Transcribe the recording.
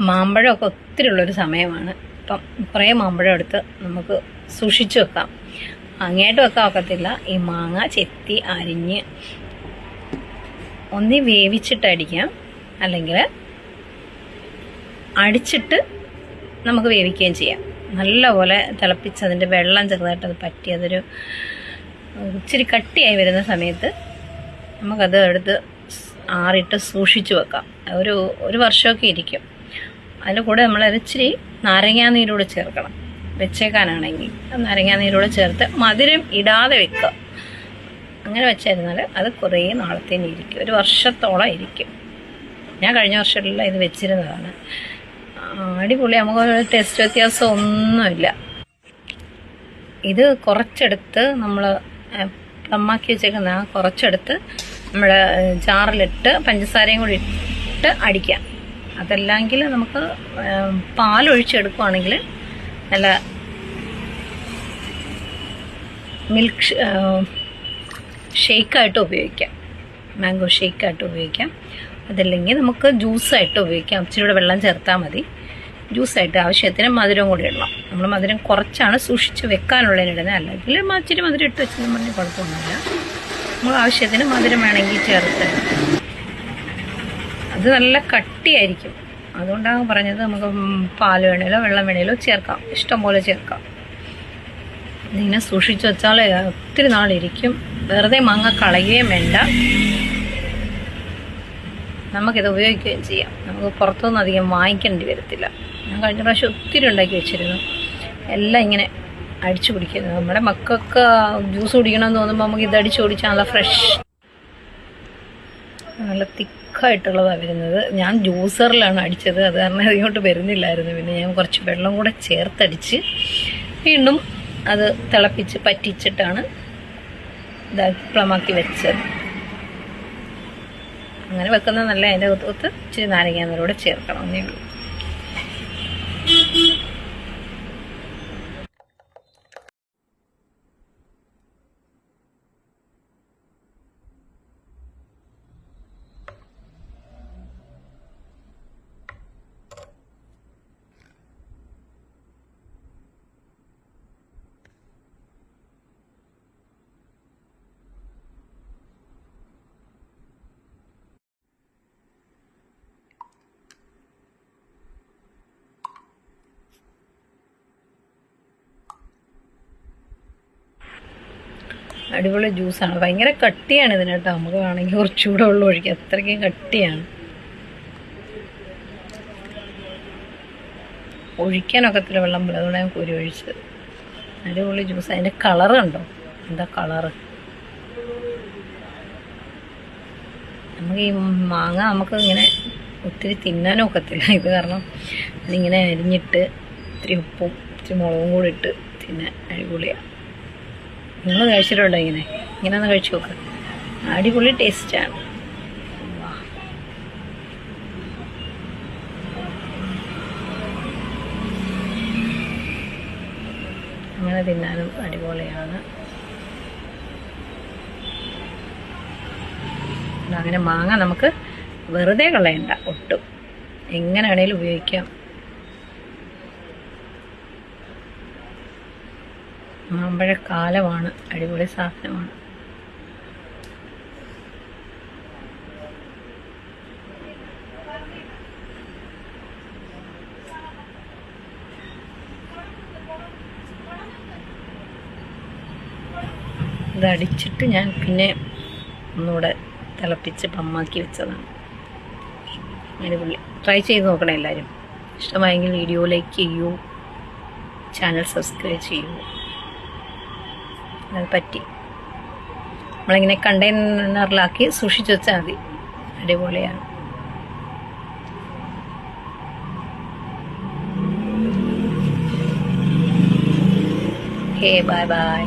മാമ്പഴമൊക്കെ ഒത്തിരി ഉള്ളൊരു സമയമാണ്. ഇപ്പം കുറേ മാമ്പഴം എടുത്ത് നമുക്ക് സൂക്ഷിച്ചു വെക്കാം. അങ്ങേട്ട് വെക്കാൻ ഒക്കത്തില്ല. ഈ മാങ്ങ ചെത്തി അരിഞ്ഞ് ഒന്നി വേവിച്ചിട്ട് അടിക്കാം, അല്ലെങ്കിൽ അടിച്ചിട്ട് നമുക്ക് വേവിക്കുകയും ചെയ്യാം. നല്ലപോലെ തിളപ്പിച്ച് അതിൻ്റെ വെള്ളം ചെറുതായിട്ട് അത് പറ്റി അതൊരു ഇച്ചിരി കട്ടിയായി വരുന്ന സമയത്ത് നമുക്കത് എടുത്ത് ആറിട്ട് സൂക്ഷിച്ചു വെക്കാം. ഒരു വർഷമൊക്കെ ഇരിക്കും. അതിൻ്റെ കൂടെ നമ്മളത് ഇച്ചിരി നാരങ്ങാനീരൂടെ ചേർക്കണം. വെച്ചേക്കാനാണെങ്കിൽ നാരങ്ങാനീരൂടെ ചേർത്ത് മധുരം ഇടാതെ വെക്കുക. അങ്ങനെ വെച്ചിരുന്നാൽ അത് കുറേ നാളത്തേന് ഇരിക്കും, ഒരു വർഷത്തോളം ഇരിക്കും. ഞാൻ കഴിഞ്ഞ വർഷമെല്ലാം ഇത് വെച്ചിരുന്നതാണ്. അടിപൊളി. നമുക്ക് ടേസ്റ്റ് വ്യത്യാസം ഒന്നുമില്ല. ഇത് കുറച്ചെടുത്ത് നമ്മൾ പ്ലമ്മാക്കി വെച്ചേക്കുന്ന കുറച്ചെടുത്ത് നമ്മൾ ജാറിലിട്ട് പഞ്ചസാരയും കൂടി ഇട്ട് അടിക്കാം. അതല്ലെങ്കിൽ നമുക്ക് പാലൊഴിച്ചെടുക്കുകയാണെങ്കിൽ നല്ല മിൽക്ക് ഷേക്കായിട്ട് ഉപയോഗിക്കാം, മാംഗോ ഷേക്കായിട്ട് ഉപയോഗിക്കാം. അതല്ലെങ്കിൽ നമുക്ക് ജ്യൂസായിട്ട് ഉപയോഗിക്കാം. ഇച്ചിരി വെള്ളം ചേർത്താൽ മതി. ജ്യൂസായിട്ട് ആവശ്യത്തിന് മധുരം കൂടി ഇടണം. നമ്മൾ മധുരം കുറച്ചാണ് സൂക്ഷിച്ച് വെക്കാനുള്ളതിനിടുന്നത്. അല്ലെങ്കിൽ ഇച്ചിരി മധുരം ഇട്ട് വെച്ചാൽ പറഞ്ഞ് കുഴപ്പമൊന്നുമില്ല. നമ്മൾ ആവശ്യത്തിന് മധുരം വേണമെങ്കിൽ ചേർത്ത്. അത് നല്ല കട്ടിയായിരിക്കും. അതുകൊണ്ടാണ് പറഞ്ഞത് നമുക്ക് പാൽ വേണേലോ വെള്ളം വേണേലോ ചേർക്കാം, ഇഷ്ടം പോലെ ചേർക്കാം. ഇതിങ്ങനെ സൂക്ഷിച്ച് വെച്ചാൽ ഒത്തിരി നാളിരിക്കും. വെറുതെ മാങ്ങ കളയുകയും വേണ്ട, നമുക്കിത് ഉപയോഗിക്കുകയും ചെയ്യാം. നമുക്ക് പുറത്തുനിന്ന് അധികം വാങ്ങിക്കേണ്ടി വരത്തില്ല. ഞാൻ കഴിഞ്ഞ പ്രാവശ്യം ഒത്തിരി ഉണ്ടാക്കി വെച്ചിരുന്നു. എല്ലാം ഇങ്ങനെ അടിച്ചു കുടിക്കുന്നത്. നമ്മുടെ മക്കൾക്ക് ജ്യൂസ് കുടിക്കണമെന്ന് തോന്നുമ്പോൾ നമുക്ക് ഇത് അടിച്ചു കുടിച്ചാൽ നല്ല ഫ്രഷ്, നല്ല തിക്കായിട്ടുള്ളതാണ് വരുന്നത്. ഞാൻ ജ്യൂസറിലാണ് അടിച്ചത്, അത് കാരണം അതിങ്ങോട്ട് വരുന്നില്ലായിരുന്നു. പിന്നെ ഞാൻ കുറച്ച് വെള്ളം കൂടെ ചേർത്തടിച്ച് വീണ്ടും അത് തിളപ്പിച്ച് പറ്റിച്ചിട്ടാണ് ഇതാക്കി പ്ലമാക്കി വെച്ചത്. അങ്ങനെ വെക്കുന്നത് നല്ല. അതിൻ്റെ ഒത്ത് ഇച്ചിരി നാരങ്ങാനീരൂടെ ചേർക്കണം എന്നേ ഉള്ളൂ. അടിപൊളി ജ്യൂസാണ്. ഭയങ്കര കട്ടിയാണ് ഇതിന് കേട്ടോ. നമുക്ക് വേണമെങ്കിൽ കുറച്ചുകൂടെ വെള്ളം ഒഴിക്കാം, അത്രയ്ക്കും കട്ടിയാണ്. ഒഴിക്കാനൊക്കത്തില്ല വെള്ളം പോലെ, അതുകൊണ്ട് ഞാൻ കോരി ഒഴിച്ചത്. അടിപൊളി ജ്യൂസ്. അതിൻ്റെ കളറ് കണ്ടോ, എന്താ കളറ്. നമുക്ക് ഈ മാങ്ങ നമുക്ക് ഇങ്ങനെ ഒത്തിരി തിന്നാനും ഒക്കത്തില്ല. ഇത് കാരണം ഇതിങ്ങനെ അരിഞ്ഞിട്ട് ഇത്തിരി ഉപ്പും ഇത്തിരി മുളകും കൂടി ഇട്ട് തിന്നാൻ അടിപൊളിയാണ്. നിങ്ങൾ കഴിച്ചിട്ടുണ്ടോ ഇങ്ങനെ ഒന്ന് കഴിച്ചു നോക്ക്. അടിപൊളി ടേസ്റ്റാണ്. അങ്ങനെ തിന്നാനും അടിപൊളിയാണ്. അങ്ങനെ മാങ്ങ നമുക്ക് വെറുതെ കളയണ്ട ഒട്ടും, എങ്ങനെ വേണേലും ഉപയോഗിക്കാം. മാമ്പഴക്കാലമാണ്, അടിപൊളി സാധനമാണ്. ഇതടിച്ചിട്ട് ഞാൻ പിന്നെ ഒന്നുകൂടെ തിളപ്പിച്ച് പമ്മാക്കി വെച്ചതാണ്. അടിപൊളി. ട്രൈ ചെയ്ത് നോക്കണം എല്ലാവരും. ഇഷ്ടമായെങ്കിൽ വീഡിയോ ലൈക്ക് ചെയ്യൂ, ചാനൽ സബ്സ്ക്രൈബ് ചെയ്യൂ. അത് പറ്റി നമ്മളിങ്ങനെ കണ്ടെയ്നറിലാക്കി സൂക്ഷിച്ച് വെച്ചാൽ മതി. അടിപൊളിയാണ്. Okay, bye bye.